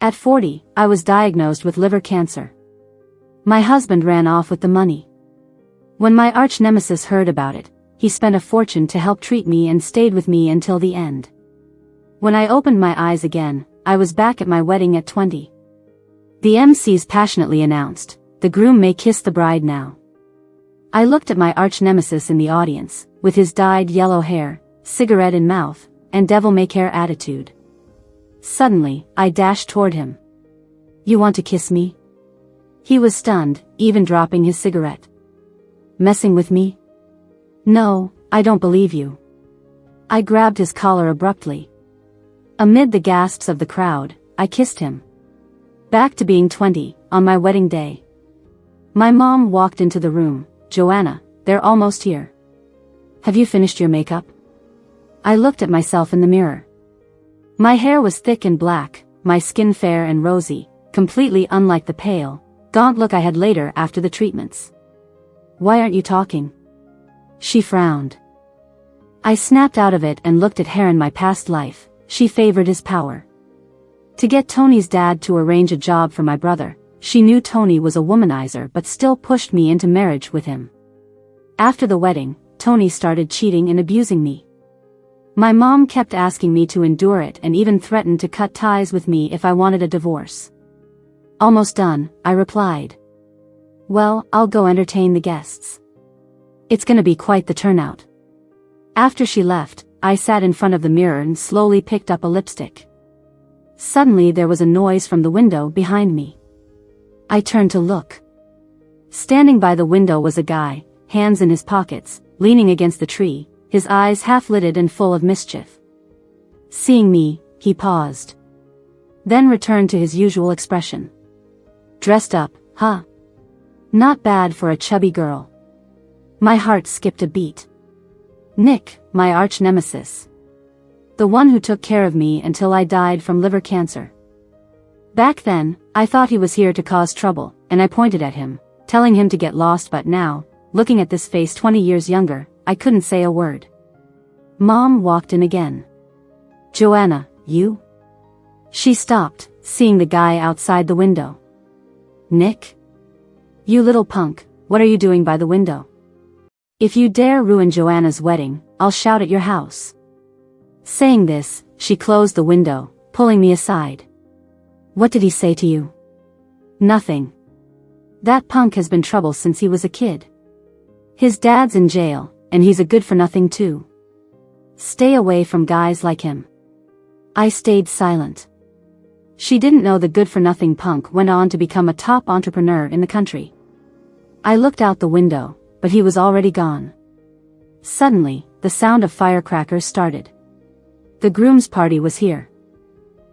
At 40, I was diagnosed with liver cancer. My husband ran off with the money. When my arch-nemesis heard about it, he spent a fortune to help treat me and stayed with me until the end. When I opened my eyes again, I was back at my wedding at 20. The MCs passionately announced, "The groom may kiss the bride now." I looked at my arch-nemesis in the audience, with his dyed yellow hair, cigarette in mouth, and devil-may-care attitude. Suddenly, I dashed toward him. "You want to kiss me?" He was stunned, even dropping his cigarette. "Messing with me?" "No, I don't believe you." I grabbed his collar abruptly. Amid the gasps of the crowd, I kissed him. Back to being 20, on my wedding day. My mom walked into the room. "Joanna, they're almost here. Have you finished your makeup?" I looked at myself in the mirror. My hair was thick and black, my skin fair and rosy, completely unlike the pale, gaunt look I had later after the treatments. "Why aren't you talking?" She frowned. I snapped out of it and looked at her in my past life. She favored his power. To get Tony's dad to arrange a job for my brother, she knew Tony was a womanizer but still pushed me into marriage with him. After the wedding, Tony started cheating and abusing me. My mom kept asking me to endure it and even threatened to cut ties with me if I wanted a divorce. "Almost done," I replied. "Well, I'll go entertain the guests. It's gonna be quite the turnout." After she left, I sat in front of the mirror and slowly picked up a lipstick. Suddenly there was a noise from the window behind me. I turned to look. Standing by the window was a guy, hands in his pockets, leaning against the tree, his eyes half-lidded and full of mischief. Seeing me, he paused. Then returned to his usual expression. "Dressed up, huh? Not bad for a chubby girl." My heart skipped a beat. Nick, my arch-nemesis. The one who took care of me until I died from liver cancer. Back then, I thought he was here to cause trouble, and I pointed at him, telling him to get lost, but now, looking at this face 20 years younger, I couldn't say a word. Mom walked in again. "Joanna, you?" She stopped, seeing the guy outside the window. "Nick? You little punk, what are you doing by the window? If you dare ruin Joanna's wedding, I'll shout at your house." Saying this, she closed the window, pulling me aside. "What did he say to you?" "Nothing. That punk has been trouble since he was a kid. His dad's in jail, and he's a good-for-nothing too. Stay away from guys like him." I stayed silent. She didn't know the good-for-nothing punk went on to become a top entrepreneur in the country. I looked out the window, but he was already gone. Suddenly, the sound of firecrackers started. The groom's party was here.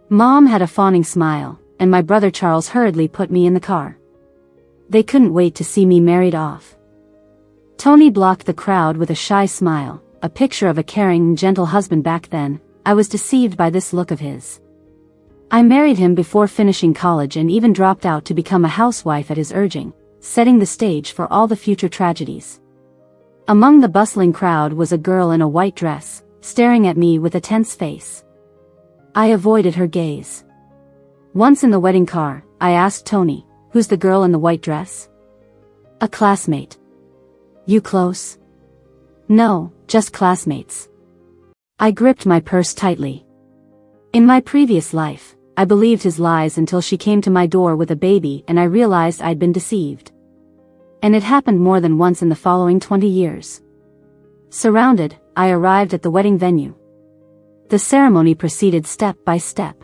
Mom had a fawning smile, and my brother Charles hurriedly put me in the car. They couldn't wait to see me married off. Tony blocked the crowd with a shy smile, a picture of a caring and gentle husband back then. I was deceived by this look of his. I married him before finishing college and even dropped out to become a housewife at his urging, setting the stage for all the future tragedies. Among the bustling crowd was a girl in a white dress, staring at me with a tense face. I avoided her gaze. Once in the wedding car, I asked Tony, "Who's the girl in the white dress?" "A classmate." "You close?" "No, just classmates." I gripped my purse tightly. In my previous life, I believed his lies until she came to my door with a baby and I realized I'd been deceived. And it happened more than once in the following 20 years. Surrounded, I arrived at the wedding venue. The ceremony proceeded step by step.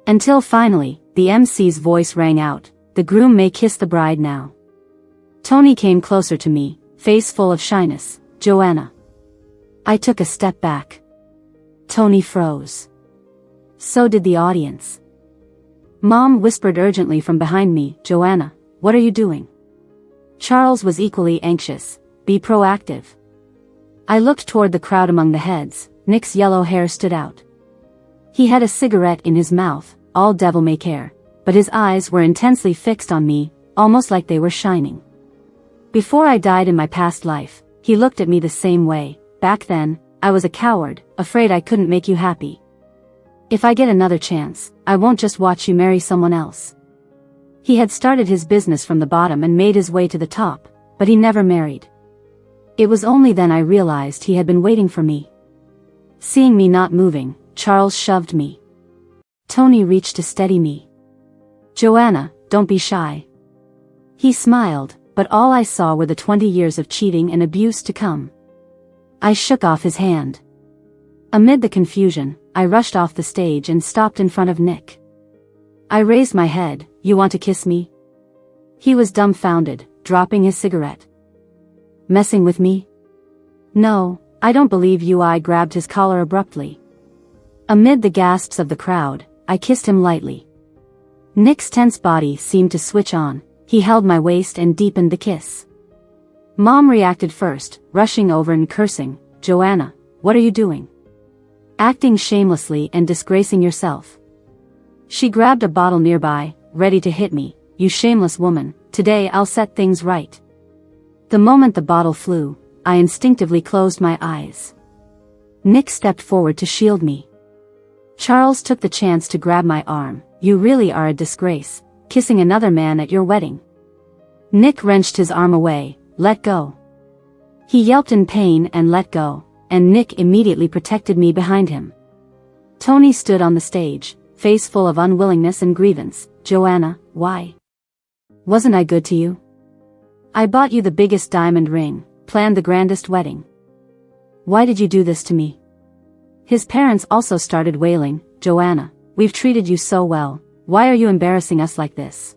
Until finally, the MC's voice rang out, "The groom may kiss the bride now." Tony came closer to me, face full of shyness. "Joanna." I took a step back. Tony froze. So did the audience. Mom whispered urgently from behind me, "Joanna, what are you doing?" Charles was equally anxious. "Be proactive." I looked toward the crowd among the heads. Nick's yellow hair stood out. He had a cigarette in his mouth, all devil-may-care, but his eyes were intensely fixed on me, almost like they were shining. Before I died in my past life, he looked at me the same way. Back then, I was a coward, afraid I couldn't make you happy. If I get another chance, I won't just watch you marry someone else. He had started his business from the bottom and made his way to the top, but he never married. It was only then I realized he had been waiting for me. Seeing me not moving, Charles shoved me. Tony reached to steady me. "Joanna, don't be shy." He smiled, but all I saw were the 20 years of cheating and abuse to come. I shook off his hand. Amid the confusion, I rushed off the stage and stopped in front of Nick. I raised my head. "You want to kiss me?" He was dumbfounded, dropping his cigarette. "Messing with me?" "No, I don't believe you." I grabbed his collar abruptly. Amid the gasps of the crowd, I kissed him lightly. Nick's tense body seemed to switch on. He held my waist and deepened the kiss. Mom reacted first, rushing over and cursing, "Joanna, what are you doing? Acting shamelessly and disgracing yourself." She grabbed a bottle nearby, ready to hit me. "You shameless woman, today I'll set things right." The moment the bottle flew, I instinctively closed my eyes. Nick stepped forward to shield me. Charles took the chance to grab my arm. "You really are a disgrace, kissing another man at your wedding." Nick wrenched his arm away. "Let go." He yelped in pain and let go, and Nick immediately protected me behind him. Tony stood on the stage, face full of unwillingness and grievance. "Joanna, why? Wasn't I good to you? I bought you the biggest diamond ring, planned the grandest wedding. Why did you do this to me?" His parents also started wailing, "Joanna, we've treated you so well, why are you embarrassing us like this?"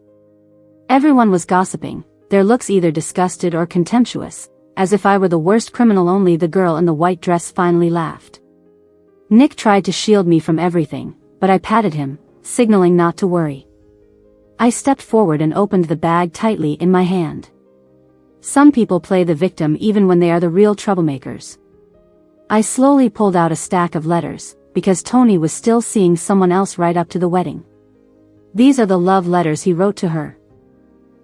Everyone was gossiping, their looks either disgusted or contemptuous, as if I were the worst criminal. Only the girl in the white dress finally laughed. Nick tried to shield me from everything, but I patted him, signaling not to worry. I stepped forward and opened the bag tightly in my hand. Some people play the victim even when they are the real troublemakers. I slowly pulled out a stack of letters, because Tony was still seeing someone else right up to the wedding. "These are the love letters he wrote to her."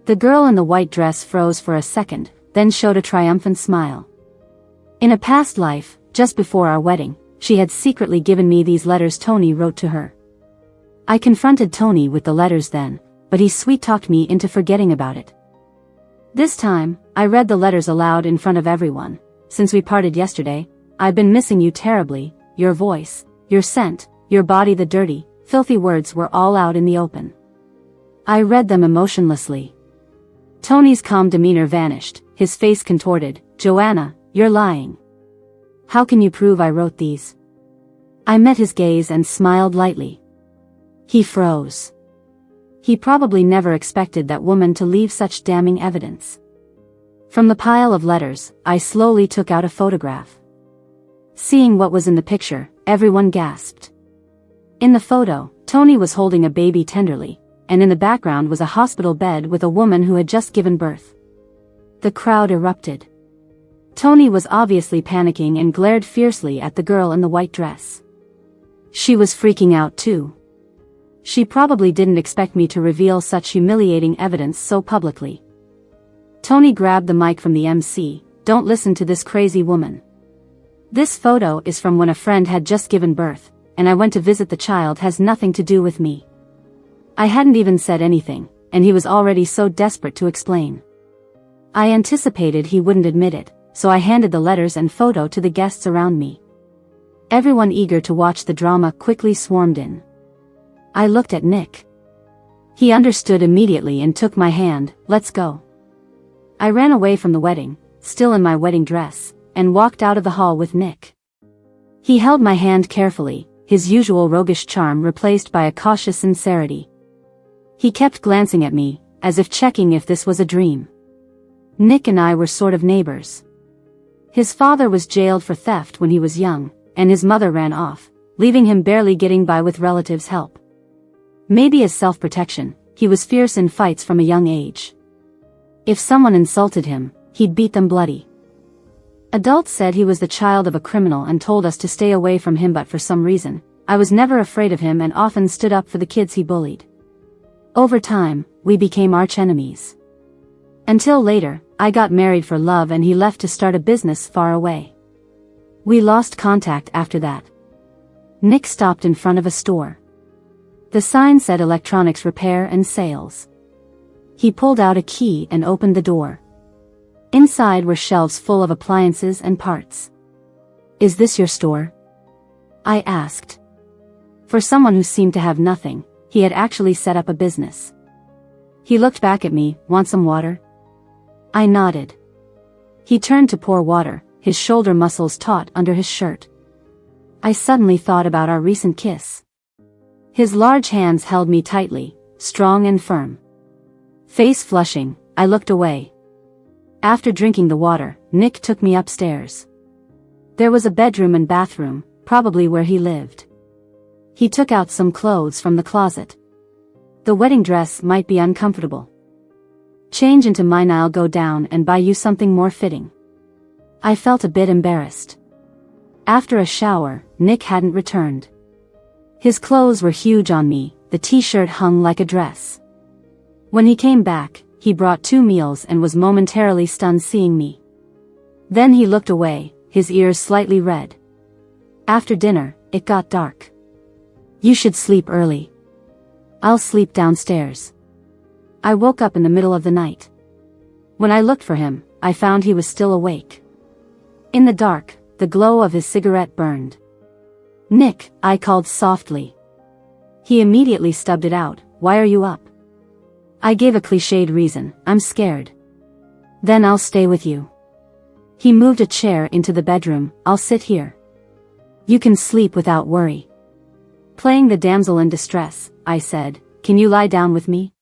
The girl in the white dress froze for a second, then showed a triumphant smile. In a past life, just before our wedding, she had secretly given me these letters Tony wrote to her. I confronted Tony with the letters then, but he sweet-talked me into forgetting about it. This time, I read the letters aloud in front of everyone. "Since we parted yesterday, I've been missing you terribly. Your voice, your scent, your body." The dirty, filthy words were all out in the open. I read them emotionlessly. Tony's calm demeanor vanished, his face contorted. "Joanna, you're lying. How can you prove I wrote these?" I met his gaze and smiled lightly. He froze. He probably never expected that woman to leave such damning evidence. From the pile of letters, I slowly took out a photograph. Seeing what was in the picture, everyone gasped. In the photo, Tony was holding a baby tenderly, and in the background was a hospital bed with a woman who had just given birth. The crowd erupted. Tony was obviously panicking and glared fiercely at the girl in the white dress. She was freaking out too. She probably didn't expect me to reveal such humiliating evidence so publicly. Tony grabbed the mic from the MC. "Don't listen to this crazy woman. This photo is from when a friend had just given birth, and I went to visit the child. Has nothing to do with me." I hadn't even said anything, and he was already so desperate to explain. I anticipated he wouldn't admit it, so I handed the letters and photo to the guests around me. Everyone eager to watch the drama quickly swarmed in. I looked at Nick. He understood immediately and took my hand. "Let's go." I ran away from the wedding, still in my wedding dress, and walked out of the hall with Nick. He held my hand carefully, his usual roguish charm replaced by a cautious sincerity. He kept glancing at me, as if checking if this was a dream. Nick and I were sort of neighbors. His father was jailed for theft when he was young, and his mother ran off, leaving him barely getting by with relatives' help. Maybe as self-protection, he was fierce in fights from a young age. If someone insulted him, he'd beat them bloody. Adults said he was the child of a criminal and told us to stay away from him, but for some reason, I was never afraid of him and often stood up for the kids he bullied. Over time, we became arch-enemies. Until later, I got married for love and he left to start a business far away. We lost contact after that. Nick stopped in front of a store. The sign said electronics repair and sales. He pulled out a key and opened the door. Inside were shelves full of appliances and parts. "Is this your store?" I asked. For someone who seemed to have nothing, he had actually set up a business. He looked back at me. "Want some water?" I nodded. He turned to pour water, his shoulder muscles taut under his shirt. I suddenly thought about our recent kiss. His large hands held me tightly, strong and firm. Face flushing, I looked away. After drinking the water, Nick took me upstairs. There was a bedroom and bathroom, probably where he lived. He took out some clothes from the closet. "The wedding dress might be uncomfortable. Change into mine, I'll go down and buy you something more fitting." I felt a bit embarrassed. After a shower, Nick hadn't returned. His clothes were huge on me, the t-shirt hung like a dress. When he came back, he brought 2 meals and was momentarily stunned seeing me. Then he looked away, his ears slightly red. After dinner, it got dark. "You should sleep early." "I'll sleep downstairs." I woke up in the middle of the night. When I looked for him, I found he was still awake. In the dark, the glow of his cigarette burned. "Nick," I called softly. He immediately stubbed it out. "Why are you up?" I gave a cliched reason. "I'm scared." "Then I'll stay with you." He moved a chair into the bedroom. "I'll sit here. You can sleep without worry." Playing the damsel in distress, I said, "Can you lie down with me?"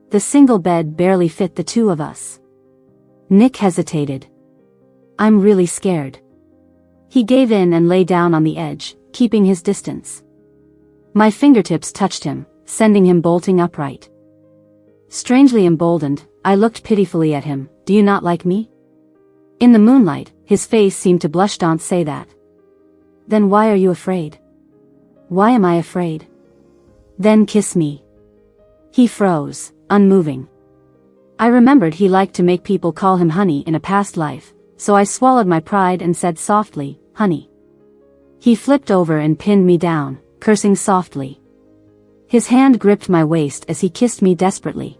The single bed barely fit the 2 of us. Nick hesitated. "I'm really scared." He gave in and lay down on the edge, keeping his distance. My fingertips touched him, sending him bolting upright. Strangely emboldened, I looked pitifully at him. "Do you not like me?" In the moonlight, his face seemed to blush. "Don't say that." "Then why are you afraid?" "Why am I afraid?" "Then kiss me." He froze, unmoving. I remembered he liked to make people call him honey in a past life, so I swallowed my pride and said softly, "Honey." He flipped over and pinned me down, cursing softly. His hand gripped my waist as he kissed me desperately.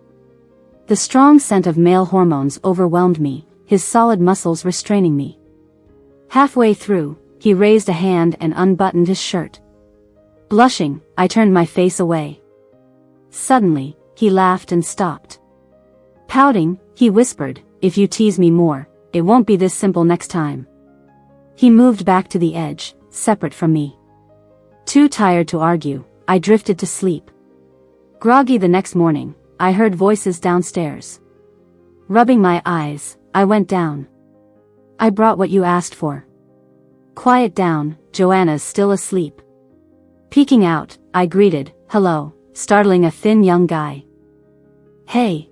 The strong scent of male hormones overwhelmed me, his solid muscles restraining me. Halfway through, he raised a hand and unbuttoned his shirt. Blushing, I turned my face away. Suddenly, he laughed and stopped. Pouting, he whispered, "If you tease me more, it won't be this simple next time." He moved back to the edge, separate from me. Too tired to argue, I drifted to sleep. Groggy the next morning, I heard voices downstairs. Rubbing my eyes, I went down. "I brought what you asked for." "Quiet down, Joanna's still asleep." Peeking out, I greeted, "Hello," startling a thin young guy. "Hey."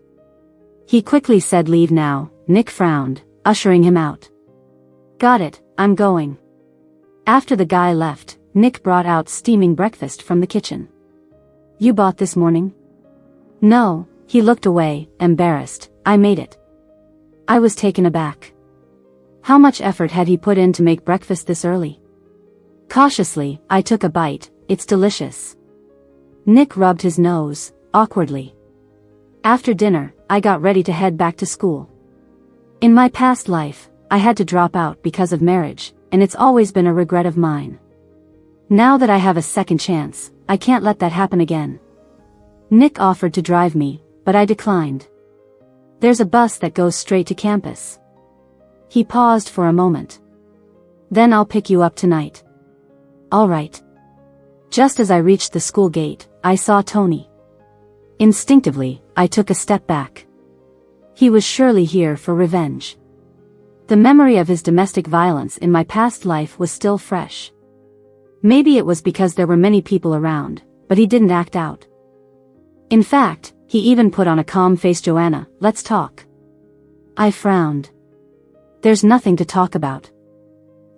He quickly said, "Leave now." Nick frowned, ushering him out. "Got it, I'm going." After the guy left, Nick brought out steaming breakfast from the kitchen. "You bought this morning?" "No," he looked away, embarrassed. "I made it." I was taken aback. How much effort had he put in to make breakfast this early? Cautiously, I took a bite. "It's delicious." Nick rubbed his nose, awkwardly. After dinner, I got ready to head back to school. In my past life, I had to drop out because of marriage, and it's always been a regret of mine. Now that I have a second chance, I can't let that happen again. Nick offered to drive me, but I declined. "There's a bus that goes straight to campus." He paused for a moment. "Then I'll pick you up tonight." "All right." Just as I reached the school gate, I saw Tony. Instinctively, I took a step back. He was surely here for revenge. The memory of his domestic violence in my past life was still fresh. Maybe it was because there were many people around, but he didn't act out. In fact, he even put on a calm face. "Joanna, let's talk." I frowned. "There's nothing to talk about."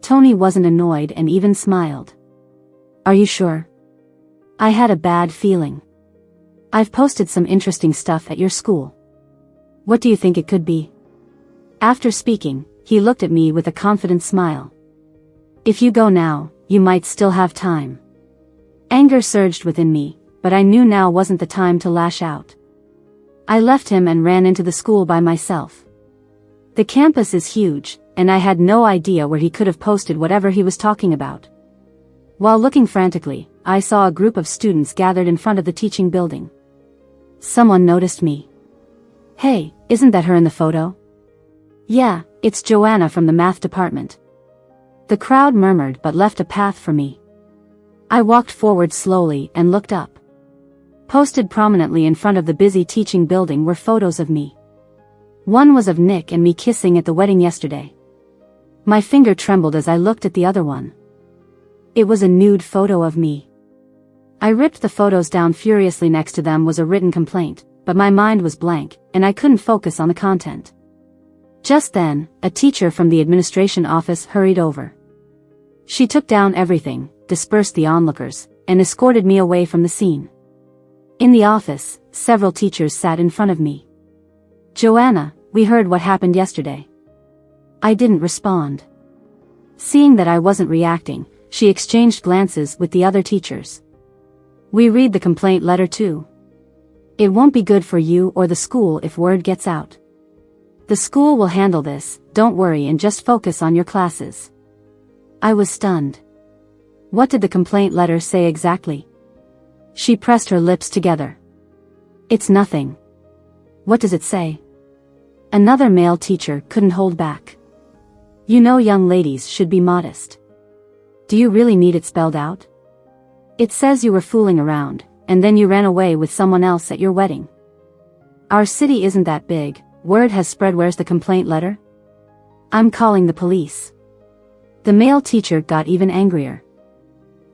Tony wasn't annoyed and even smiled. "Are you sure?" I had a bad feeling. "I've posted some interesting stuff at your school." "What do you think it could be?" After speaking, he looked at me with a confident smile. "If you go now, you might still have time." Anger surged within me, but I knew now wasn't the time to lash out. I left him and ran into the school by myself. The campus is huge, and I had no idea where he could have posted whatever he was talking about. While looking frantically, I saw a group of students gathered in front of the teaching building. Someone noticed me. "Hey, isn't that her in the photo?" "Yeah, it's Joanna from the math department." The crowd murmured but left a path for me. I walked forward slowly and looked up. Posted prominently in front of the busy teaching building were photos of me. One was of Nick and me kissing at the wedding yesterday. My finger trembled as I looked at the other one. It was a nude photo of me. I ripped the photos down furiously. Next to them was a written complaint, but my mind was blank, and I couldn't focus on the content. Just then, a teacher from the administration office hurried over. She took down everything, dispersed the onlookers, and escorted me away from the scene. In the office, several teachers sat in front of me. "Joanna, we heard what happened yesterday." I didn't respond. Seeing that I wasn't reacting, she exchanged glances with the other teachers. "We read the complaint letter too. It won't be good for you or the school if word gets out. The school will handle this, don't worry and just focus on your classes." I was stunned. What did the complaint letter say exactly? She pressed her lips together. "It's nothing." "What does it say?" Another male teacher couldn't hold back. "You know young ladies should be modest. Do you really need it spelled out? It says you were fooling around, and then you ran away with someone else at your wedding. Our city isn't that big, word has spread. Where's the complaint letter? I'm calling the police." The male teacher got even angrier.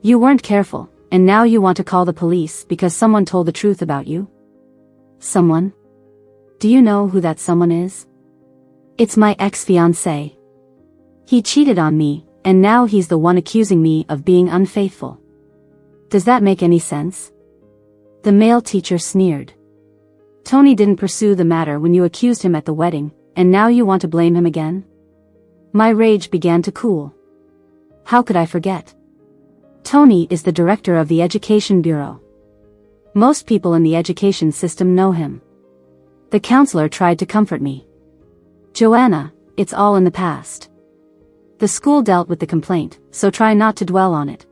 "You weren't careful, and now you want to call the police because someone told the truth about you?" "Someone? Do you know who that someone is?" "It's my ex-fiancé. He cheated on me, and now he's the one accusing me of being unfaithful. Does that make any sense?" The male teacher sneered. "Tony didn't pursue the matter when you accused him at the wedding, and now you want to blame him again?" My rage began to cool. How could I forget? Tony is the director of the Education Bureau. Most people in the education system know him. The counselor tried to comfort me. "Joanna, it's all in the past. The school dealt with the complaint, so try not to dwell on it."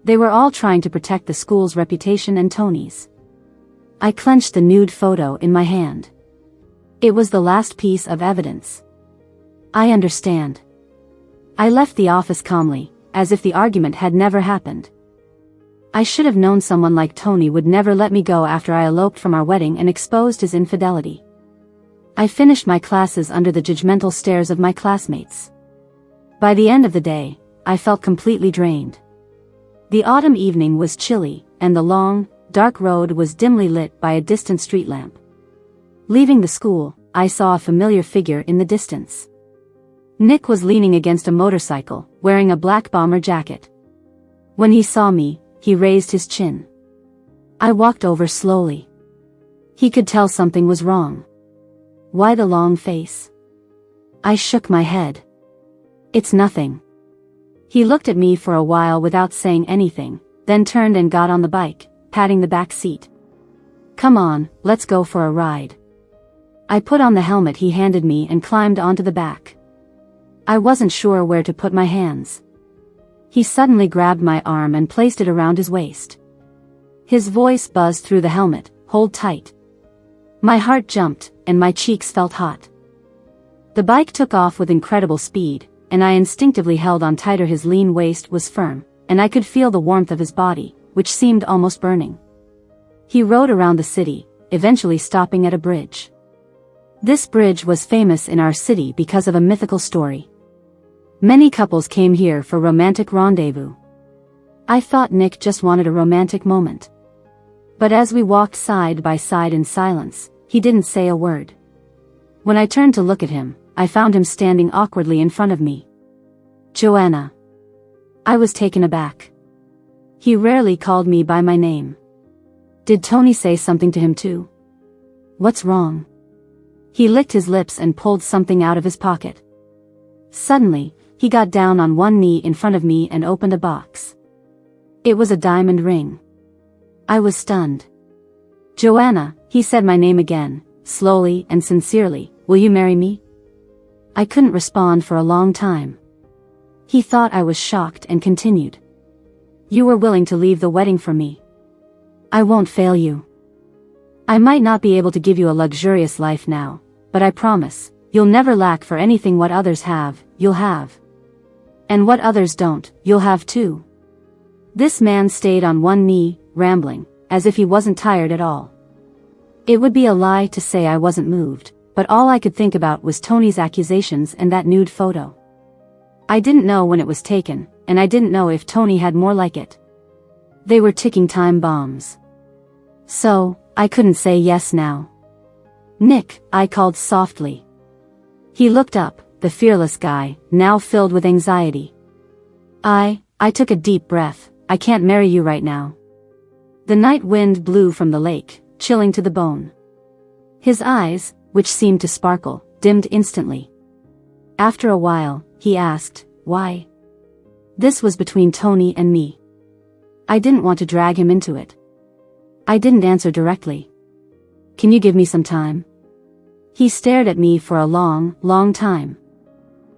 They were all trying to protect the school's reputation and Tony's. I clenched the nude photo in my hand. It was the last piece of evidence. "I understand." I left the office calmly, as if the argument had never happened. I should have known someone like Tony would never let me go after I eloped from our wedding and exposed his infidelity. I finished my classes under the judgmental stares of my classmates. By the end of the day, I felt completely drained. The autumn evening was chilly, and the long, dark road was dimly lit by a distant street lamp. Leaving the school, I saw a familiar figure in the distance. Nick was leaning against a motorcycle, wearing a black bomber jacket. When he saw me, he raised his chin. I walked over slowly. He could tell something was wrong. Why the long face? I shook my head. "It's nothing." He looked at me for a while without saying anything, then turned and got on the bike, patting the back seat. "Come on, let's go for a ride." I put on the helmet he handed me and climbed onto the back. I wasn't sure where to put my hands. He suddenly grabbed my arm and placed it around his waist. His voice buzzed through the helmet, "Hold tight." My heart jumped, and my cheeks felt hot. The bike took off with incredible speed, and I instinctively held on tighter. His lean waist was firm, and I could feel the warmth of his body, which seemed almost burning. He rode around the city, eventually stopping at a bridge. This bridge was famous in our city because of a mythical story. Many couples came here for romantic rendezvous. I thought Nick just wanted a romantic moment. But as we walked side by side in silence, he didn't say a word. When I turned to look at him, I found him standing awkwardly in front of me. "Joanna." I was taken aback. He rarely called me by my name. Did Tony say something to him too? What's wrong? He licked his lips and pulled something out of his pocket. Suddenly, he got down on one knee in front of me and opened a box. It was a diamond ring. I was stunned. Joanna, he said my name again, slowly and sincerely, will you marry me? I couldn't respond for a long time. He thought I was shocked and continued. You were willing to leave the wedding for me. I won't fail you. I might not be able to give you a luxurious life now, but I promise, you'll never lack for anything. What others have, you'll have. And what others don't, you'll have too. This man stayed on one knee, rambling, as if he wasn't tired at all. It would be a lie to say I wasn't moved, but all I could think about was Tony's accusations and that nude photo. I didn't know when it was taken, and I didn't know if Tony had more like it. They were ticking time bombs. So, I couldn't say yes now. Nick, I called softly. He looked up, the fearless guy, now filled with anxiety. I took a deep breath. I can't marry you right now. The night wind blew from the lake, chilling to the bone. His eyes, which seemed to sparkle, dimmed instantly. After a while, he asked, why? This was between Tony and me. I didn't want to drag him into it. I didn't answer directly. Can you give me some time? He stared at me for a long, long time.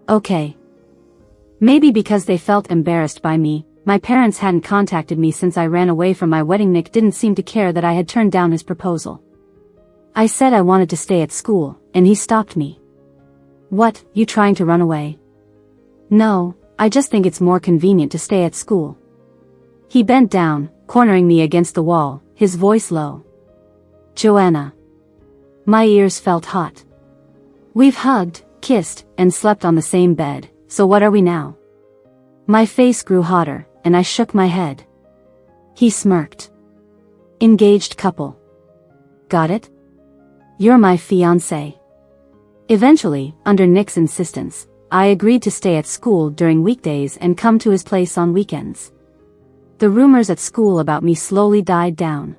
Okay. Maybe because they felt embarrassed by me, my parents hadn't contacted me since I ran away from my wedding. Nick didn't seem to care that I had turned down his proposal. I said I wanted to stay at school, and he stopped me. What, you trying to run away? No, I just think it's more convenient to stay at school. He bent down, cornering me against the wall, his voice low. Joanna. My ears felt hot. We've hugged, kissed, and slept on the same bed, so what are we now? My face grew hotter, and I shook my head. He smirked. Engaged couple. Got it? You're my fiancé. Eventually, under Nick's insistence, I agreed to stay at school during weekdays and come to his place on weekends. The rumors at school about me slowly died down.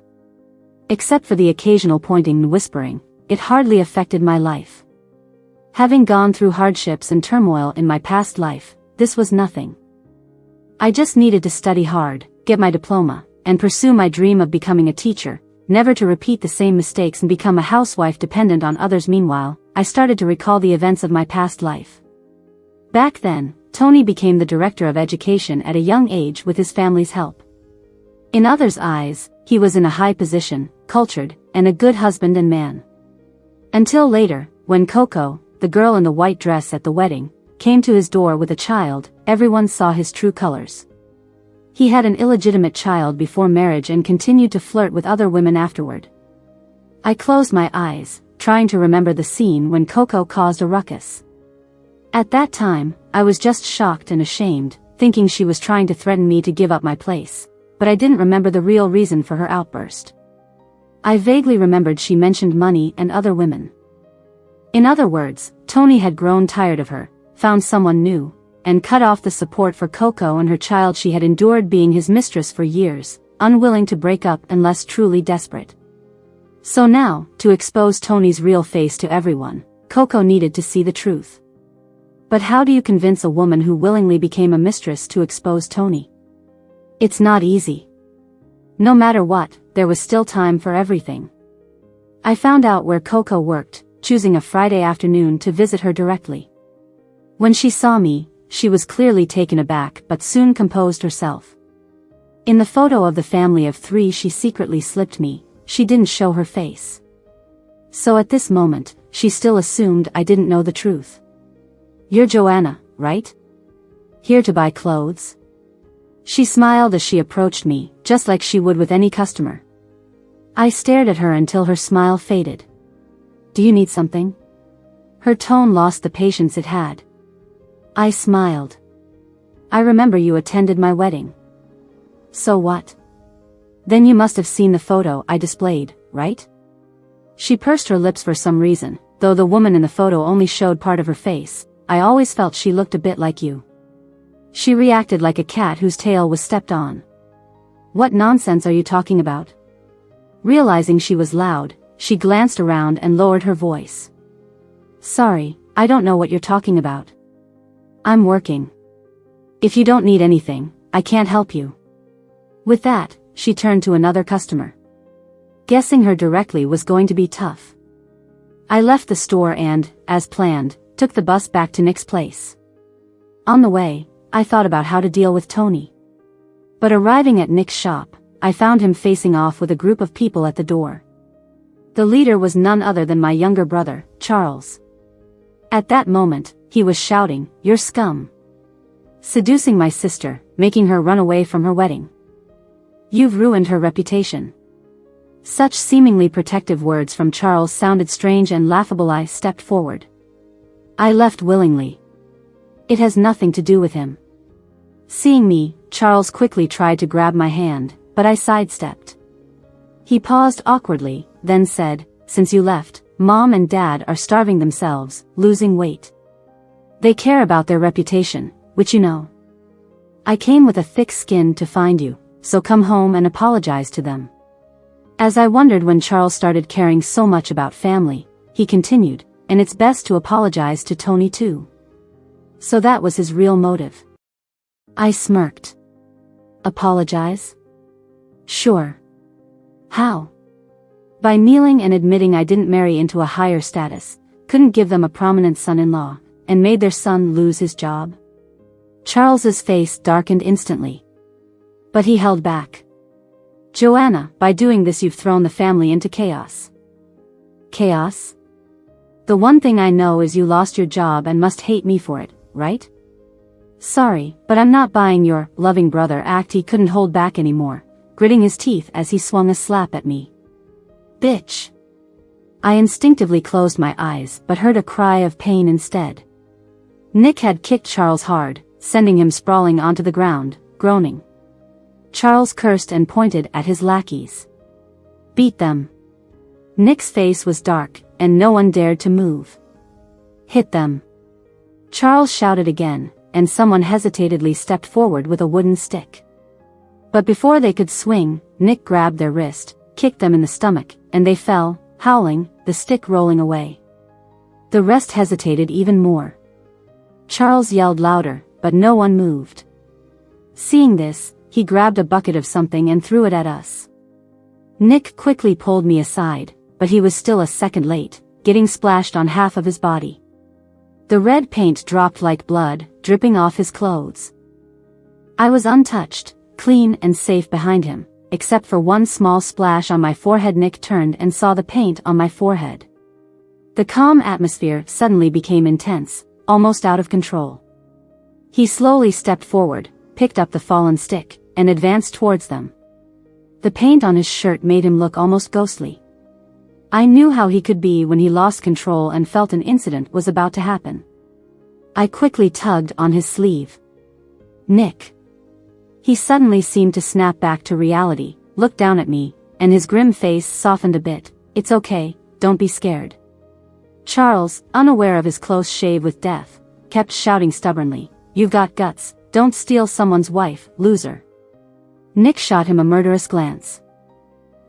Except for the occasional pointing and whispering, it hardly affected my life. Having gone through hardships and turmoil in my past life, this was nothing. I just needed to study hard, get my diploma, and pursue my dream of becoming a teacher, never to repeat the same mistakes and become a housewife dependent on others. Meanwhile, I started to recall the events of my past life. Back then, Tony became the director of education at a young age with his family's help. In others' eyes, he was in a high position, cultured, and a good husband and man. Until later, when Coco, the girl in the white dress at the wedding, came to his door with a child, everyone saw his true colors. He had an illegitimate child before marriage and continued to flirt with other women afterward. I closed my eyes, trying to remember the scene when Coco caused a ruckus. At that time, I was just shocked and ashamed, thinking she was trying to threaten me to give up my place, but I didn't remember the real reason for her outburst. I vaguely remembered she mentioned money and other women. In other words, Tony had grown tired of her, found someone new, and cut off the support for Coco and her child. She had endured being his mistress for years, unwilling to break up unless truly desperate. So now, to expose Tony's real face to everyone, Coco needed to see the truth. But how do you convince a woman who willingly became a mistress to expose Tony? It's not easy. No matter what, there was still time for everything. I found out where Coco worked, choosing a Friday afternoon to visit her directly. When she saw me, she was clearly taken aback but soon composed herself. In the photo of the family of 3 she secretly slipped me, she didn't show her face. So at this moment, she still assumed I didn't know the truth. You're Joanna, right? Here to buy clothes? She smiled as she approached me, just like she would with any customer. I stared at her until her smile faded. Do you need something? Her tone lost the patience it had. I smiled. I remember you attended my wedding. So what? Then you must have seen the photo I displayed, right? She pursed her lips for some reason, though the woman in the photo only showed part of her face. I always felt she looked a bit like you. She reacted like a cat whose tail was stepped on. What nonsense are you talking about? Realizing she was loud, she glanced around and lowered her voice. Sorry, I don't know what you're talking about. I'm working. If you don't need anything, I can't help you. With that, she turned to another customer. Guessing her directly was going to be tough. I left the store and, as planned, took the bus back to Nick's place. On the way, I thought about how to deal with Tony. But arriving at Nick's shop, I found him facing off with a group of people at the door. The leader was none other than my younger brother, Charles. At that moment, he was shouting, "You're scum. Seducing my sister, making her run away from her wedding. You've ruined her reputation." Such seemingly protective words from Charles sounded strange and laughable. I stepped forward. I left willingly. It has nothing to do with him. Seeing me, Charles quickly tried to grab my hand, but I sidestepped. He paused awkwardly, then said, "Since you left, Mom and Dad are starving themselves, losing weight. They care about their reputation, which you know. I came with a thick skin to find you, so come home and apologize to them." As I wondered when Charles started caring so much about family, he continued, "And it's best to apologize to Tony too." So that was his real motive. I smirked. Apologize? Sure. How? By kneeling and admitting I didn't marry into a higher status, couldn't give them a prominent son-in-law, and made their son lose his job? Charles's face darkened instantly. But he held back. "Joanna, by doing this you've thrown the family into chaos." Chaos? The one thing I know is you lost your job and must hate me for it, right? Sorry, but I'm not buying your loving brother act. He couldn't hold back anymore, gritting his teeth as he swung a slap at me. Bitch. I instinctively closed my eyes but heard a cry of pain instead. Nick had kicked Charles hard, sending him sprawling onto the ground, groaning. Charles cursed and pointed at his lackeys. "Beat them." Nick's face was dark, and no one dared to move. "Hit them." Charles shouted again, and someone hesitantly stepped forward with a wooden stick. But before they could swing, Nick grabbed their wrist, kicked them in the stomach, and they fell, howling, the stick rolling away. The rest hesitated even more. Charles yelled louder, but no one moved. Seeing this, he grabbed a bucket of something and threw it at us. Nick quickly pulled me aside, but he was still a second late, getting splashed on half of his body. The red paint dropped like blood, dripping off his clothes. I was untouched, clean and safe behind him, except for one small splash on my forehead. Nick turned and saw the paint on my forehead. The calm atmosphere suddenly became intense, almost out of control. He slowly stepped forward, picked up the fallen stick, and advanced towards them. The paint on his shirt made him look almost ghostly. I knew how he could be when he lost control and felt an incident was about to happen. I quickly tugged on his sleeve. "Nick." He suddenly seemed to snap back to reality, looked down at me, and his grim face softened a bit. "It's okay, don't be scared." Charles, unaware of his close shave with death, kept shouting stubbornly, "You've got guts, don't steal someone's wife, loser." Nick shot him a murderous glance.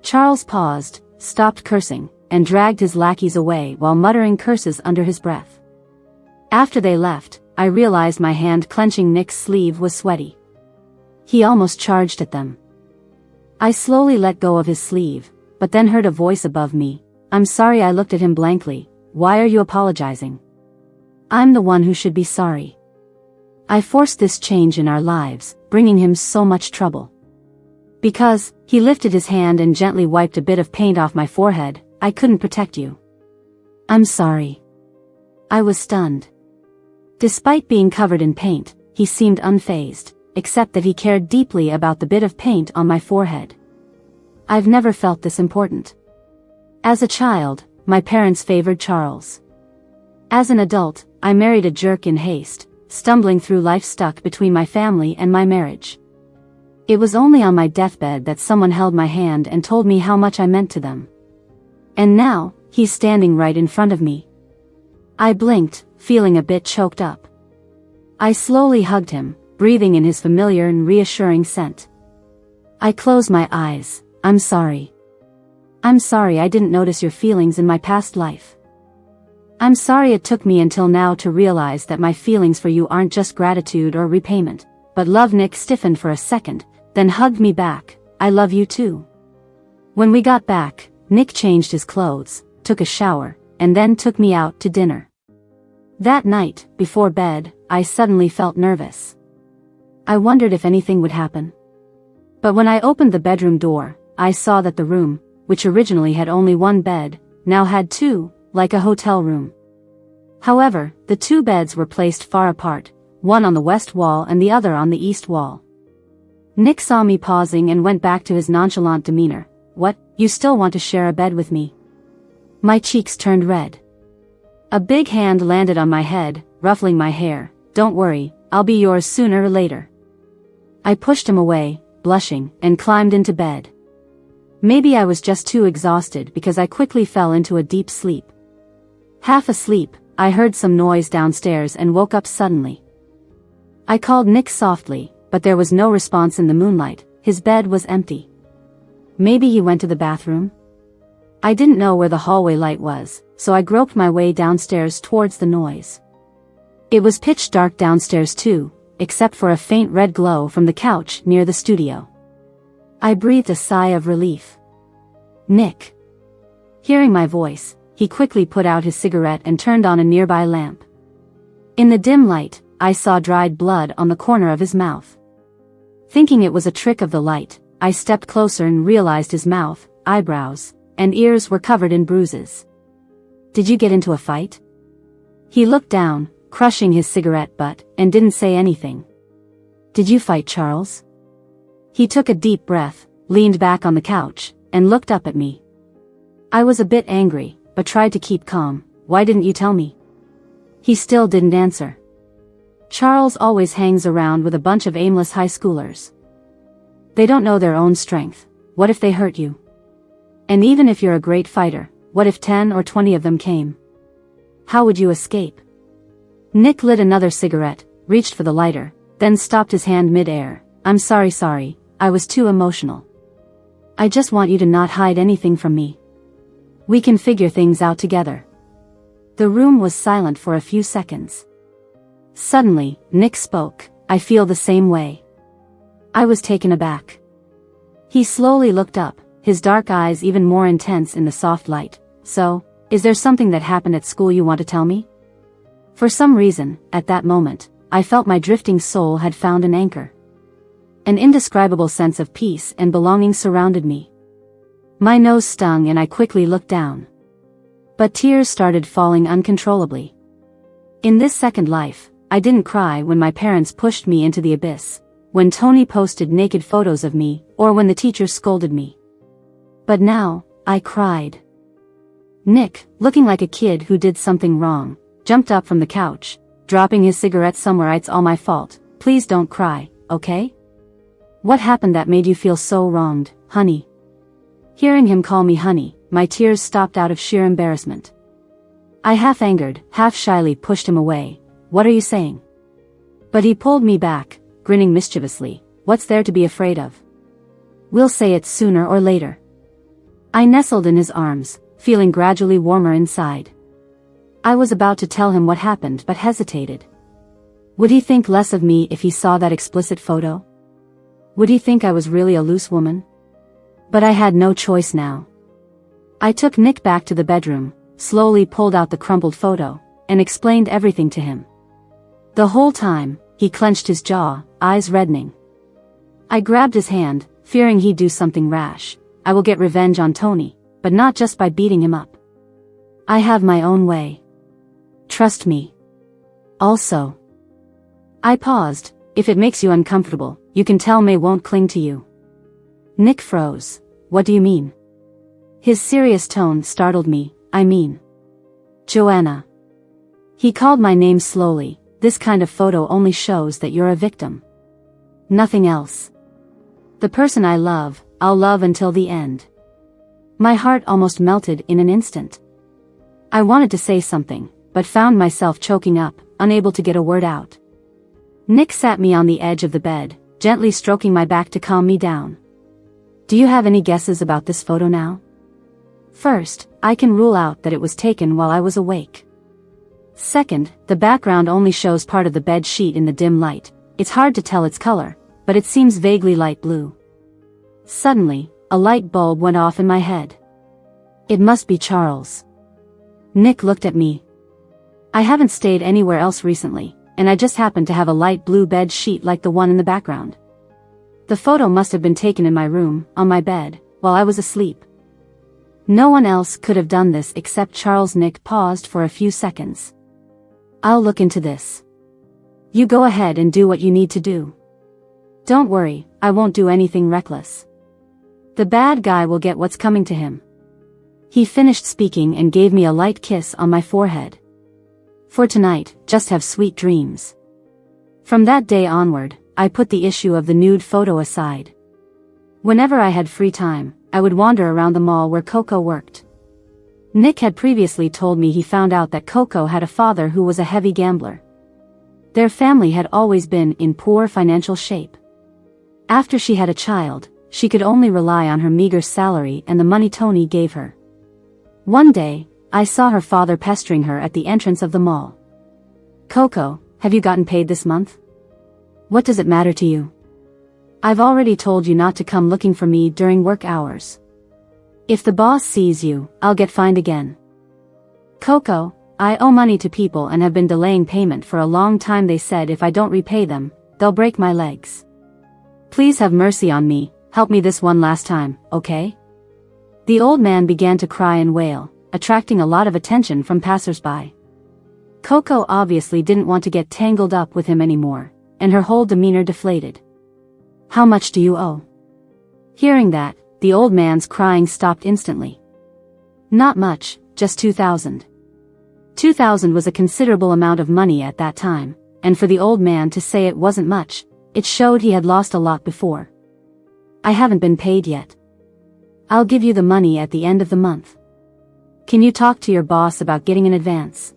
Charles paused, stopped cursing, and dragged his lackeys away while muttering curses under his breath. After they left, I realized my hand clenching Nick's sleeve was sweaty. He almost charged at them. I slowly let go of his sleeve, but then heard a voice above me. "I'm sorry." I looked at him blankly. "Why are you apologizing?" "I'm the one who should be sorry. I forced this change in our lives, bringing him so much trouble. Because," he lifted his hand and gently wiped a bit of paint off my forehead, "I couldn't protect you." "I'm sorry." I was stunned. Despite being covered in paint, he seemed unfazed, except that he cared deeply about the bit of paint on my forehead. I've never felt this important. As a child, my parents favored Charles. As an adult, I married a jerk in haste, stumbling through life stuck between my family and my marriage. It was only on my deathbed that someone held my hand and told me how much I meant to them. And now, he's standing right in front of me. I blinked, feeling a bit choked up. I slowly hugged him, breathing in his familiar and reassuring scent. I closed my eyes. "I'm sorry. I'm sorry I didn't notice your feelings in my past life. I'm sorry it took me until now to realize that my feelings for you aren't just gratitude or repayment, but love." Nick stiffened for a second, then hugged me back. I love you too. When we got back, Nick changed his clothes, took a shower, and then took me out to dinner. That night, before bed, I suddenly felt nervous. I wondered if anything would happen. But when I opened the bedroom door, I saw that the room, which originally had only one bed, now had two, like a hotel room. However, the two beds were placed far apart, one on the west wall and the other on the east wall. Nick saw me pausing and went back to his nonchalant demeanor. What, you still want to share a bed with me? My cheeks turned red. A big hand landed on my head, ruffling my hair. Don't worry, I'll be yours sooner or later. I pushed him away, blushing, and climbed into bed. Maybe I was just too exhausted because I quickly fell into a deep sleep. Half asleep, I heard some noise downstairs and woke up suddenly. I called Nick softly, but there was no response in the moonlight. His bed was empty. Maybe he went to the bathroom? I didn't know where the hallway light was, so I groped my way downstairs towards the noise. It was pitch dark downstairs too, except for a faint red glow from the couch near the studio. I breathed a sigh of relief. Nick. Hearing my voice, he quickly put out his cigarette and turned on a nearby lamp. In the dim light, I saw dried blood on the corner of his mouth. Thinking it was a trick of the light, I stepped closer and realized his mouth, eyebrows, and ears were covered in bruises. Did you get into a fight? He looked down, crushing his cigarette butt, and didn't say anything. Did you fight, Charles? He took a deep breath, leaned back on the couch, and looked up at me. I was a bit angry, but tried to keep calm. Why didn't you tell me? He still didn't answer. Charles always hangs around with a bunch of aimless high schoolers. They don't know their own strength. What if they hurt you? And even if you're a great fighter, what if 10 or 20 of them came? How would you escape? Nick lit another cigarette, reached for the lighter, then stopped his hand mid-air. I'm sorry, I was too emotional. I just want you to not hide anything from me. We can figure things out together. The room was silent for a few seconds. Suddenly, Nick spoke. I feel the same way. I was taken aback. He slowly looked up, his dark eyes even more intense in the soft light. So, is there something that happened at school you want to tell me? For some reason, at that moment, I felt my drifting soul had found an anchor. An indescribable sense of peace and belonging surrounded me. My nose stung and I quickly looked down. But tears started falling uncontrollably. In this second life, I didn't cry when my parents pushed me into the abyss, when Tony posted naked photos of me, or when the teacher scolded me. But now, I cried. Nick, looking like a kid who did something wrong, jumped up from the couch, dropping his cigarette somewhere. It's all my fault. Please don't cry, okay? What happened that made you feel so wronged, honey? Hearing him call me honey, my tears stopped out of sheer embarrassment. I half-angered, half-shyly pushed him away. What are you saying? But he pulled me back, grinning mischievously. What's there to be afraid of? We'll say it sooner or later. I nestled in his arms, feeling gradually warmer inside. I was about to tell him what happened but hesitated. Would he think less of me if he saw that explicit photo? Would he think I was really a loose woman? But I had no choice now. I took Nick back to the bedroom, slowly pulled out the crumpled photo, and explained everything to him. The whole time, he clenched his jaw, eyes reddening. I grabbed his hand, fearing he'd do something rash. I will get revenge on Tony, but not just by beating him up. I have my own way. Trust me. Also. I paused. If it makes you uncomfortable, you can tell May won't cling to you. Nick froze. What do you mean? His serious tone startled me. I mean, Joanna. He called my name slowly. This kind of photo only shows that you're a victim. Nothing else. The person I love, I'll love until the end. My heart almost melted in an instant. I wanted to say something, but found myself choking up, unable to get a word out. Nick sat me on the edge of the bed, gently stroking my back to calm me down. Do you have any guesses about this photo now? First, I can rule out that it was taken while I was awake. Second, the background only shows part of the bed sheet in the dim light. It's hard to tell its color, but it seems vaguely light blue. Suddenly, a light bulb went off in my head. It must be Charles. Nick looked at me. I haven't stayed anywhere else recently, and I just happened to have a light blue bed sheet like the one in the background. The photo must have been taken in my room, on my bed, while I was asleep. No one else could have done this except Charles. Nick paused for a few seconds. I'll look into this. You go ahead and do what you need to do. Don't worry, I won't do anything reckless. The bad guy will get what's coming to him. He finished speaking and gave me a light kiss on my forehead. For tonight, just have sweet dreams. From that day onward, I put the issue of the nude photo aside. Whenever I had free time, I would wander around the mall where Coco worked. Nick had previously told me he found out that Coco had a father who was a heavy gambler. Their family had always been in poor financial shape. After she had a child, she could only rely on her meager salary and the money Tony gave her. One day, I saw her father pestering her at the entrance of the mall. Coco, have you gotten paid this month? What does it matter to you? I've already told you not to come looking for me during work hours. If the boss sees you, I'll get fined again. Coco, I owe money to people and have been delaying payment for a long time. They said if I don't repay them, they'll break my legs. Please have mercy on me, help me this one last time, okay? The old man began to cry and wail, attracting a lot of attention from passersby. Coco obviously didn't want to get tangled up with him anymore, and her whole demeanor deflated. How much do you owe? Hearing that, the old man's crying stopped instantly. Not much, just 2,000. 2,000 was a considerable amount of money at that time, and for the old man to say it wasn't much, it showed he had lost a lot before. I haven't been paid yet. I'll give you the money at the end of the month. Can you talk to your boss about getting an advance?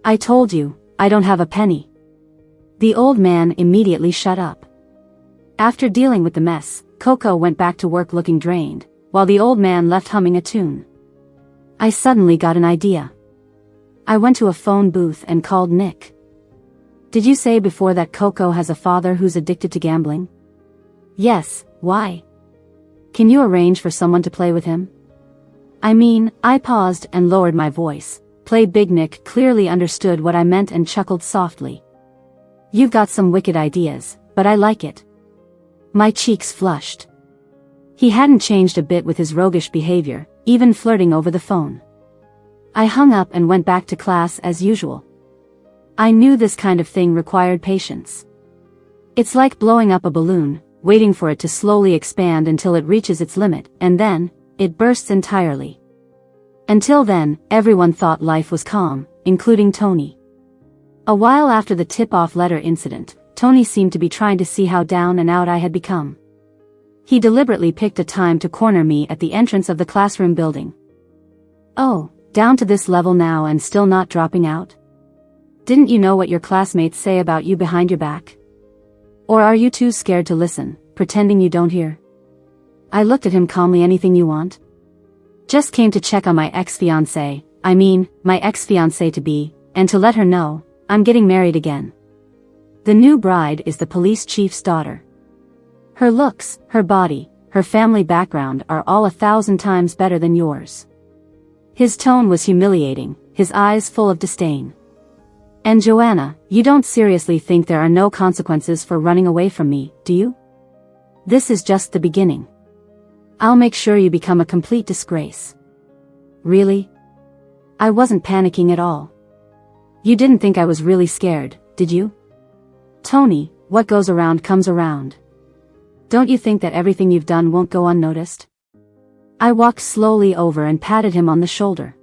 I told you, I don't have a penny. The old man immediately shut up. After dealing with the mess, Coco went back to work looking drained, while the old man left humming a tune. I suddenly got an idea. I went to a phone booth and called Nick. Did you say before that Coco has a father who's addicted to gambling? Yes, why? Can you arrange for someone to play with him? I paused and lowered my voice. Play big. Nick clearly understood what I meant and chuckled softly. You've got some wicked ideas, but I like it. My cheeks flushed. He hadn't changed a bit with his roguish behavior, even flirting over the phone. I hung up and went back to class as usual. I knew this kind of thing required patience. It's like blowing up a balloon, waiting for it to slowly expand until it reaches its limit, and then, it bursts entirely. Until then, everyone thought life was calm, including Tony. A while after the tip-off letter incident, Tony seemed to be trying to see how down and out I had become. He deliberately picked a time to corner me at the entrance of the classroom building. Oh, down to this level now and still not dropping out? Didn't you know what your classmates say about you behind your back? Or are you too scared to listen, pretending you don't hear? I looked at him calmly. Anything you want? Just came to check on my ex-fiancée, my ex-fiancée-to-be, and to let her know, I'm getting married again. The new bride is the police chief's daughter. Her looks, her body, her family background are all 1,000 times better than yours. His tone was humiliating, his eyes full of disdain. And Joanna, you don't seriously think there are no consequences for running away from me, do you? This is just the beginning. I'll make sure you become a complete disgrace. Really? I wasn't panicking at all. You didn't think I was really scared, did you? Tony, what goes around comes around. Don't you think that everything you've done won't go unnoticed? I walked slowly over and patted him on the shoulder.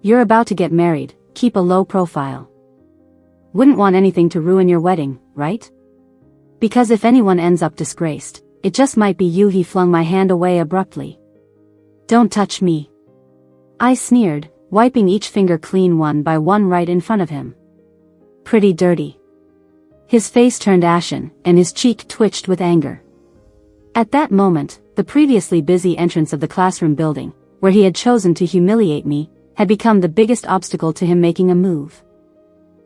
You're about to get married, keep a low profile. Wouldn't want anything to ruin your wedding, right? Because if anyone ends up disgraced, it just might be you. He flung my hand away abruptly. Don't touch me. I sneered, wiping each finger clean one by one right in front of him. Pretty dirty. His face turned ashen, and his cheek twitched with anger. At that moment, the previously busy entrance of the classroom building, where he had chosen to humiliate me, had become the biggest obstacle to him making a move.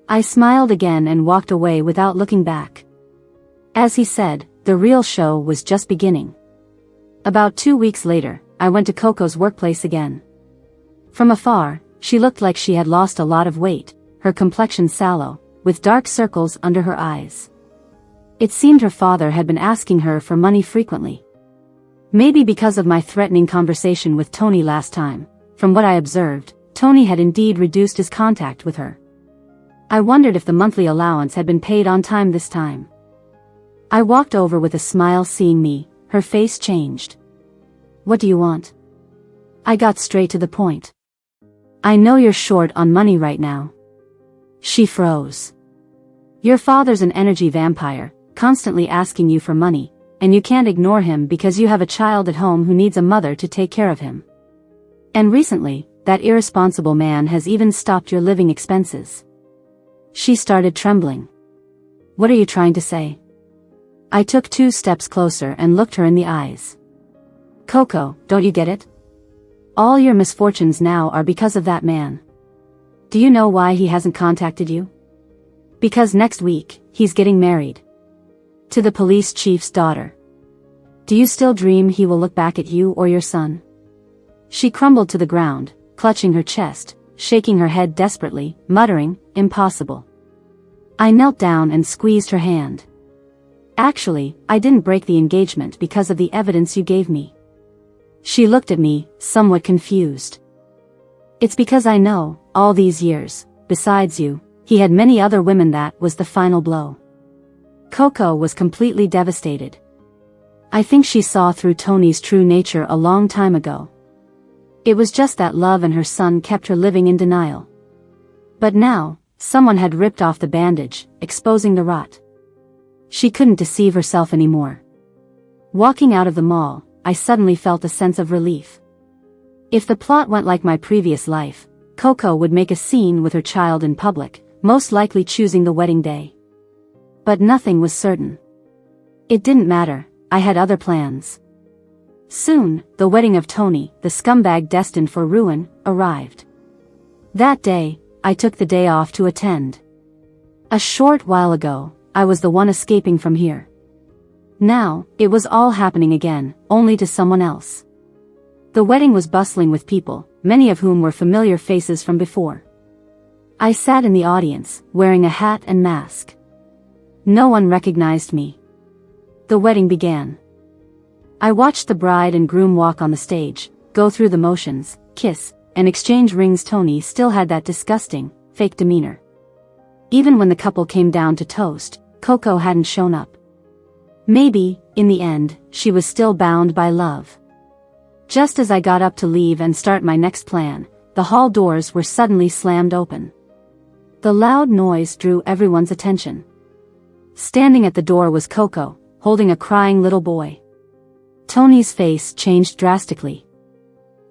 I smiled again and walked away without looking back. As he said, the real show was just beginning. About 2 weeks later, I went to Coco's workplace again. From afar, she looked like she had lost a lot of weight, her complexion sallow, with dark circles under her eyes. It seemed her father had been asking her for money frequently. Maybe because of my threatening conversation with Tony last time. From what I observed, Tony had indeed reduced his contact with her. I wondered if the monthly allowance had been paid on time this time. I walked over with a smile seeing me, her face changed. "What do you want?" I got straight to the point. "I know you're short on money right now." She froze. "Your father's an energy vampire, constantly asking you for money, and you can't ignore him because you have a child at home who needs a mother to take care of him. And recently, that irresponsible man has even stopped your living expenses." She started trembling. "What are you trying to say?" I took 2 steps closer and looked her in the eyes. "Coco, don't you get it? All your misfortunes now are because of that man. Do you know why he hasn't contacted you? Because next week, he's getting married. To the police chief's daughter. Do you still dream he will look back at you or your son?" She crumbled to the ground, clutching her chest, shaking her head desperately, muttering, "Impossible." I knelt down and squeezed her hand. "Actually, I didn't break the engagement because of the evidence you gave me." She looked at me, somewhat confused. "It's because I know, all these years, besides you, he had many other women. That was the final blow." Coco was completely devastated. I think she saw through Tony's true nature a long time ago. It was just that love and her son kept her living in denial. But now, someone had ripped off the bandage, exposing the rot. She couldn't deceive herself anymore. Walking out of the mall, I suddenly felt a sense of relief. If the plot went like my previous life, Coco would make a scene with her child in public, most likely choosing the wedding day. But nothing was certain. It didn't matter, I had other plans. Soon, the wedding of Tony, the scumbag destined for ruin, arrived. That day, I took the day off to attend. A short while ago, I was the one escaping from here. Now, it was all happening again, only to someone else. The wedding was bustling with people, many of whom were familiar faces from before. I sat in the audience, wearing a hat and mask. No one recognized me. The wedding began. I watched the bride and groom walk on the stage, go through the motions, kiss, and exchange rings. Tony still had that disgusting, fake demeanor. Even when the couple came down to toast, Coco hadn't shown up. Maybe, in the end, she was still bound by love. Just as I got up to leave and start my next plan, the hall doors were suddenly slammed open. The loud noise drew everyone's attention. Standing at the door was Coco, holding a crying little boy. Tony's face changed drastically.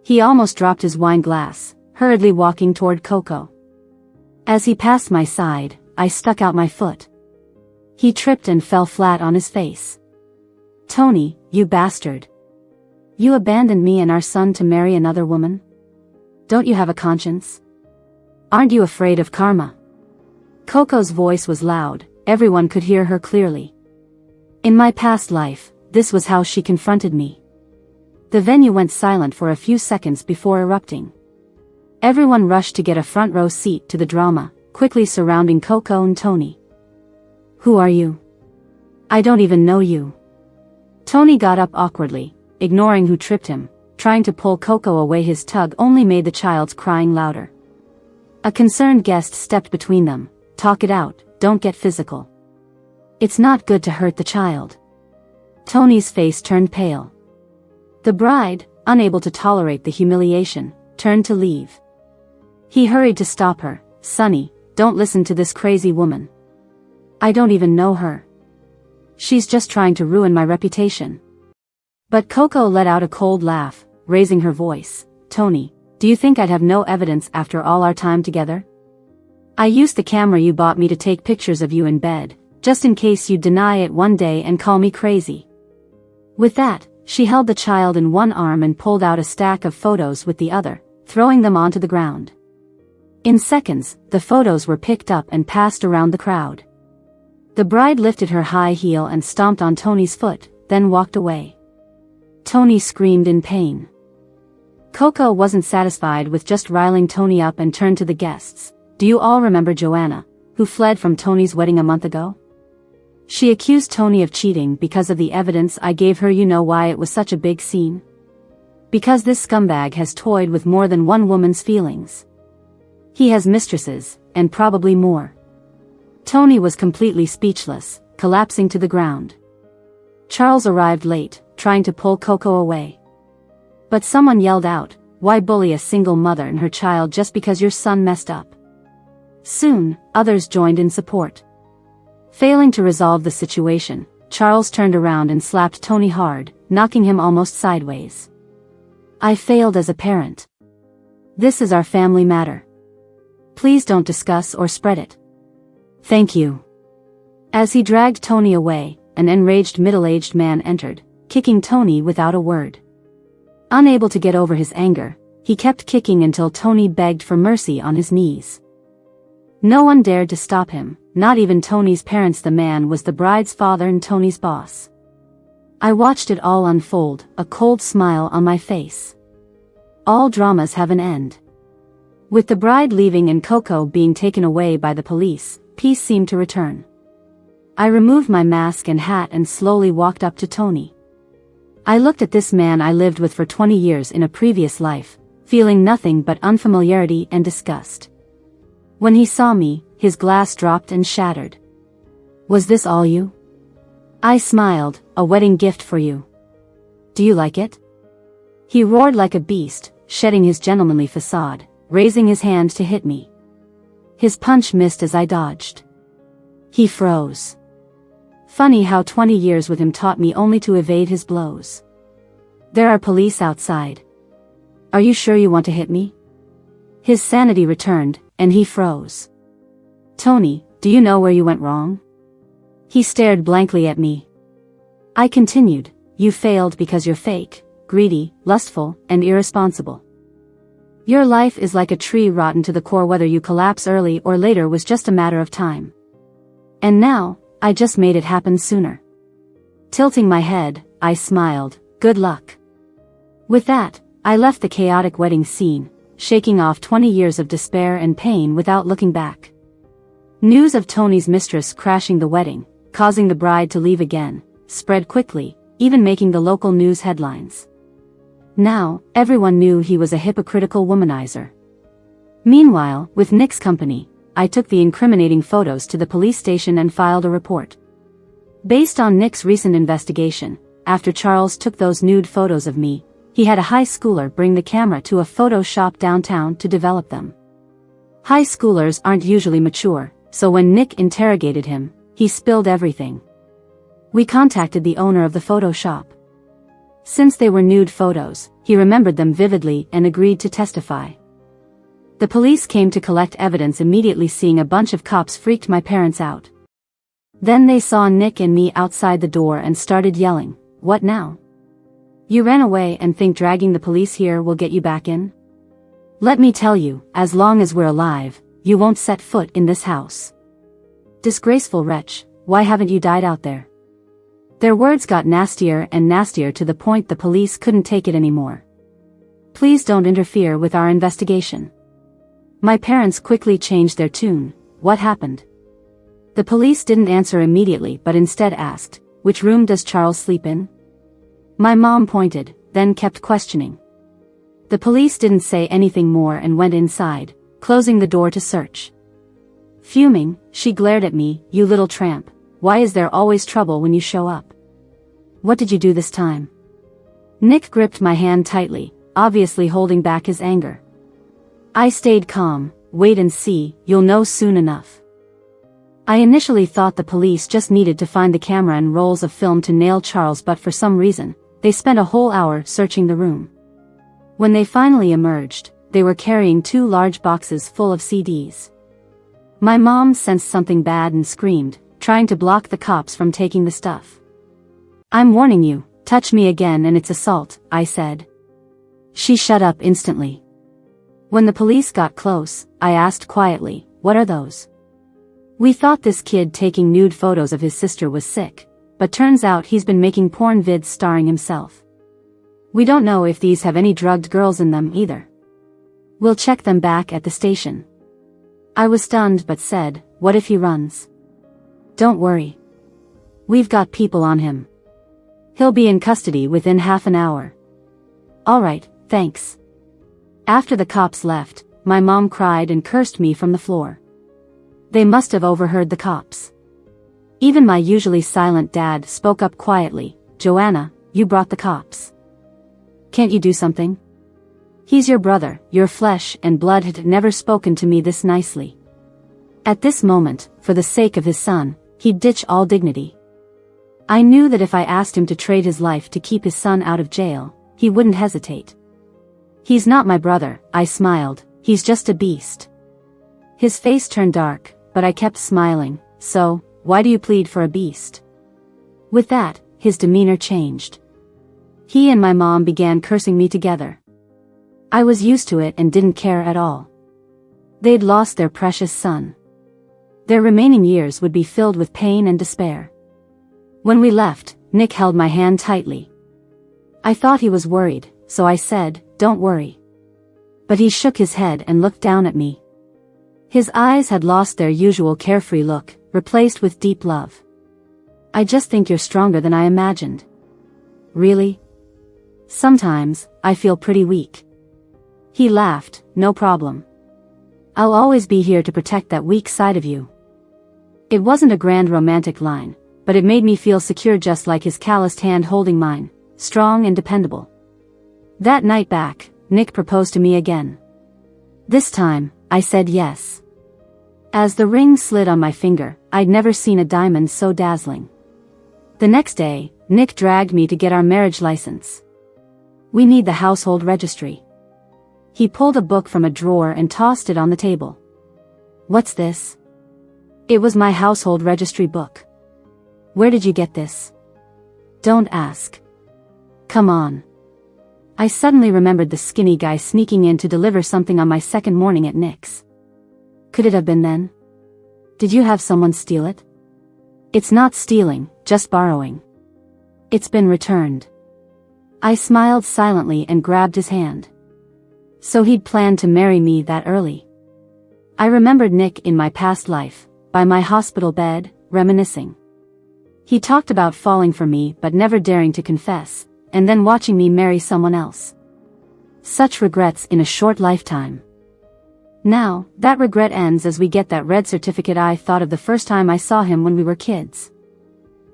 He almost dropped his wine glass, hurriedly walking toward Coco. As he passed my side, I stuck out my foot. He tripped and fell flat on his face. "Tony, you bastard. You abandoned me and our son to marry another woman? Don't you have a conscience? Aren't you afraid of karma?" Coco's voice was loud, everyone could hear her clearly. In my past life, this was how she confronted me. The venue went silent for a few seconds before erupting. Everyone rushed to get a front row seat to the drama, quickly surrounding Coco and Tony. "Who are you? I don't even know you." Tony got up awkwardly, ignoring who tripped him, trying to pull Coco away. His tug only made the child's crying louder. A concerned guest stepped between them. "Talk it out, don't get physical. It's not good to hurt the child." Tony's face turned pale. The bride, unable to tolerate the humiliation, turned to leave. He hurried to stop her. "Sonny, don't listen to this crazy woman. I don't even know her. She's just trying to ruin my reputation." But Coco let out a cold laugh, raising her voice. "Tony, do you think I'd have no evidence after all our time together? I used the camera you bought me to take pictures of you in bed, just in case you'd deny it one day and call me crazy." With that, she held the child in one arm and pulled out a stack of photos with the other, throwing them onto the ground. In seconds, the photos were picked up and passed around the crowd. The bride lifted her high heel and stomped on Tony's foot, then walked away. Tony screamed in pain. Coco wasn't satisfied with just riling Tony up and turned to the guests. Do you all remember Joanna, who fled from Tony's wedding a month ago? She accused Tony of cheating because of the evidence I gave her. You know why it was such a big scene? Because this scumbag has toyed with more than one woman's feelings. He has mistresses, and probably more. Tony was completely speechless, collapsing to the ground. Charles arrived late, trying to pull Coco away. But someone yelled out, "Why bully a single mother and her child just because your son messed up?" Soon, others joined in support. Failing to resolve the situation, Charles turned around and slapped Tony hard, knocking him almost sideways. I failed as a parent. This is our family matter. Please don't discuss or spread it. Thank you. As he dragged Tony away, an enraged middle-aged man entered, kicking Tony without a word. Unable to get over his anger, he kept kicking until Tony begged for mercy on his knees. No one dared to stop him, not even Tony's parents. The man was the bride's father and Tony's boss. I watched it all unfold, a cold smile on my face. All dramas have an end. With the bride leaving and Coco being taken away by the police, peace seemed to return. I removed my mask and hat and slowly walked up to Tony. I looked at this man I lived with for 20 years in a previous life, feeling nothing but unfamiliarity and disgust. When he saw me, his glass dropped and shattered. Was this all you? I smiled, a wedding gift for you. Do you like it? He roared like a beast, shedding his gentlemanly facade, raising his hand to hit me. His punch missed as I dodged. He froze. Funny how 20 years with him taught me only to evade his blows. There are police outside. Are you sure you want to hit me? His sanity returned, and he froze. Tony, do you know where you went wrong? He stared blankly at me. I continued, you failed because you're fake, greedy, lustful, and irresponsible. Your life is like a tree rotten to the core. Whether you collapse early or later was just a matter of time. And now, I just made it happen sooner. Tilting my head, I smiled, good luck. With that, I left the chaotic wedding scene, shaking off 20 years of despair and pain without looking back. News of Tony's mistress crashing the wedding, causing the bride to leave again, spread quickly, even making the local news headlines. Now, everyone knew he was a hypocritical womanizer. Meanwhile, with Nick's company, I took the incriminating photos to the police station and filed a report. Based on Nick's recent investigation, after Charles took those nude photos of me, he had a high schooler bring the camera to a photo shop downtown to develop them. High schoolers aren't usually mature, so when Nick interrogated him, he spilled everything. We contacted the owner of the photo shop. Since they were nude photos, he remembered them vividly and agreed to testify. The police came to collect evidence. Immediately seeing a bunch of cops freaked my parents out. Then they saw Nick and me outside the door and started yelling, "What now? You ran away and think dragging the police here will get you back in? Let me tell you, as long as we're alive, you won't set foot in this house. Disgraceful wretch, why haven't you died out there?" Their words got nastier and nastier to the point the police couldn't take it anymore. "Please don't interfere with our investigation." My parents quickly changed their tune. "What happened?" The police didn't answer immediately but instead asked, "Which room does Charles sleep in?" My mom pointed, then kept questioning. The police didn't say anything more and went inside, closing the door to search. Fuming, she glared at me, "You little tramp, why is there always trouble when you show up? What did you do this time?" Nick gripped my hand tightly, obviously holding back his anger. I stayed calm. "Wait and see, you'll know soon enough." I initially thought the police just needed to find the camera and rolls of film to nail Charles, but for some reason, they spent a whole hour searching the room. When they finally emerged, they were carrying 2 large boxes full of CDs. My mom sensed something bad and screamed, trying to block the cops from taking the stuff. "I'm warning you, touch me again and it's assault," I said. She shut up instantly. When the police got close, I asked quietly, "What are those?" We thought this kid taking nude photos of his sister was sick, but turns out he's been making porn vids starring himself. We don't know if these have any drugged girls in them either. We'll check them back at the station. I was stunned but said, what if he runs? Don't worry. We've got people on him. He'll be in custody within half an hour. Alright, thanks. After the cops left, my mom cried and cursed me from the floor. They must have overheard the cops. Even my usually silent dad spoke up quietly, Joanna, you brought the cops. Can't you do something? He's your brother, your flesh and blood had never spoken to me this nicely. At this moment, for the sake of his son, he'd ditch all dignity. I knew that if I asked him to trade his life to keep his son out of jail, he wouldn't hesitate. He's not my brother, I smiled, he's just a beast. His face turned dark, but I kept smiling, so, why do you plead for a beast? With that, his demeanor changed. He and my mom began cursing me together. I was used to it and didn't care at all. They'd lost their precious son. Their remaining years would be filled with pain and despair. When we left, Nick held my hand tightly. I thought he was worried, so I said, don't worry. But he shook his head and looked down at me. His eyes had lost their usual carefree look, replaced with deep love. I just think you're stronger than I imagined. Really? Sometimes, I feel pretty weak. He laughed, no problem. I'll always be here to protect that weak side of you. It wasn't a grand romantic line, but it made me feel secure just like his calloused hand holding mine, strong and dependable. That night back, Nick proposed to me again. This time, I said yes. As the ring slid on my finger, I'd never seen a diamond so dazzling. The next day, Nick dragged me to get our marriage license. We need the household registry. He pulled a book from a drawer and tossed it on the table. What's this? It was my household registry book. Where did you get this? Don't ask. Come on. I suddenly remembered the skinny guy sneaking in to deliver something on my second morning at Nick's. Could it have been then? Did you have someone steal it? It's not stealing, just borrowing. It's been returned. I smiled silently and grabbed his hand. So he'd planned to marry me that early. I remembered Nick in my past life, by my hospital bed, reminiscing. He talked about falling for me but never daring to confess, and then watching me marry someone else. Such regrets in a short lifetime. Now, that regret ends as we get that red certificate I thought of the first time I saw him when we were kids.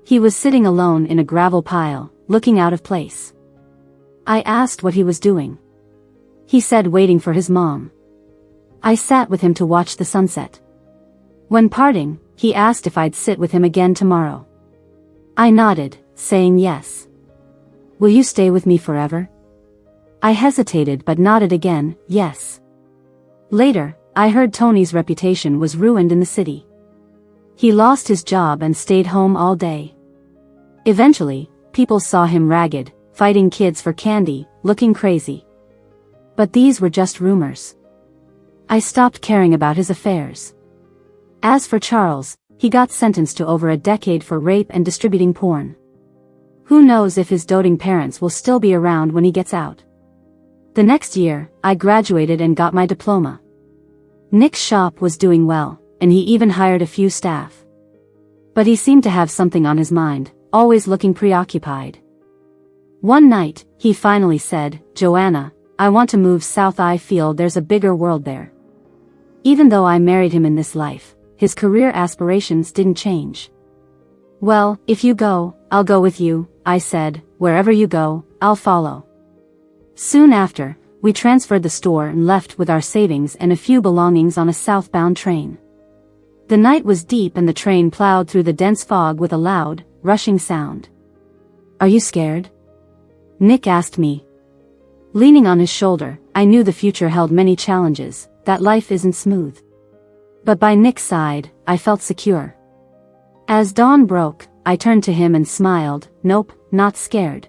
He was sitting alone in a gravel pile, looking out of place. I asked what he was doing. He said waiting for his mom. I sat with him to watch the sunset. When parting, he asked if I'd sit with him again tomorrow. I nodded, saying yes. Will you stay with me forever? I hesitated but nodded again, yes. Later, I heard Tony's reputation was ruined in the city. He lost his job and stayed home all day. Eventually, people saw him ragged, fighting kids for candy, looking crazy. But these were just rumors. I stopped caring about his affairs. As for Charles, he got sentenced to over a decade for rape and distributing porn. Who knows if his doting parents will still be around when he gets out. The next year, I graduated and got my diploma. Nick's shop was doing well, and he even hired a few staff. But he seemed to have something on his mind, always looking preoccupied. One night, he finally said, Joanna, I want to move south. I feel there's a bigger world there. Even though I married him in this life, his career aspirations didn't change. Well, if you go, I'll go with you, I said, wherever you go, I'll follow. Soon after, we transferred the store and left with our savings and a few belongings on a southbound train. The night was deep and the train plowed through the dense fog with a loud, rushing sound. Are you scared? Nick asked me. Leaning on his shoulder, I knew the future held many challenges, that life isn't smooth. But by Nick's side, I felt secure. As dawn broke, I turned to him and smiled, nope, not scared.